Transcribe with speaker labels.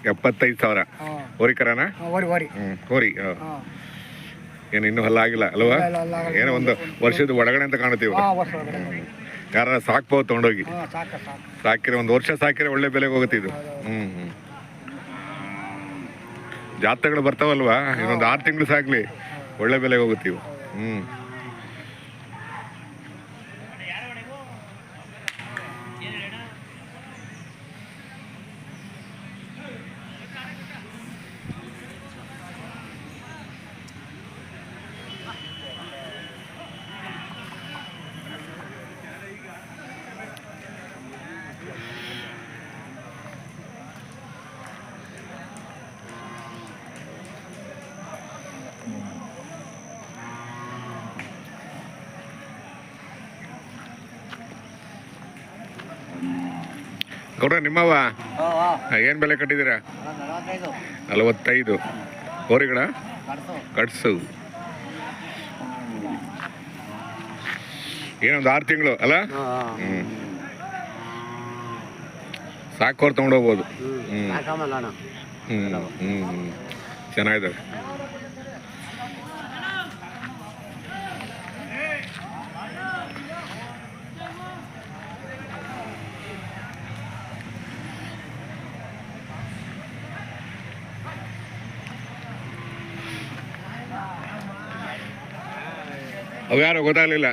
Speaker 1: 75,000 ಹೋರಿಕರನಾ? ಹೋರಿ. ಏನು ಇನ್ನೂ ಹಲ್ಲ ಆಗಿಲ್ಲ ಅಲ್ವಾ? ಏನೋ ಒಂದು ವರ್ಷದ ಒಳಗಡೆ ಅಂತ ಕಾಣುತ್ತೀವಿ. ಯಾರ ಸಾಕ್ಬೋದು ತೊಗೊಂಡೋಗಿ, ಸಾಕಿದ್ರೆ ಒಂದು ವರ್ಷ ಸಾಕಿದ್ರೆ ಒಳ್ಳೆ ಬೆಲೆಗೆ ಹೋಗುತ್ತಿದ್ದು. ಜಾತ್ರೆಗಳು ಬರ್ತಾವಲ್ವಾ, ಇನ್ನೊಂದು 6 ತಿಂಗಳು ಸಾಕ್ಲಿ, ಒಳ್ಳೆ ಬೆಲೆಗೆ ಹೋಗುತ್ತೀವಿ. ಗೌಡ್ರ ನಿಮ್ಮವ ಏನು ಬೆಲೆ ಕಟ್ಟಿದ್ದೀರಾ? 45. ಹೋರಿಗಳ ಕಟ್ಸು ಏನೊಂದು 6 ತಿಂಗಳು ಅಲ್ಲ? ಸಾಕೋರು ತೊಗೊಂಡೋಗ್ಬೋದು. ಚೆನ್ನಾಗಿದ್ದಾವೆ. ಅವು ಯಾರೋ ಗೊತ್ತಾಗಲಿಲ್ಲ.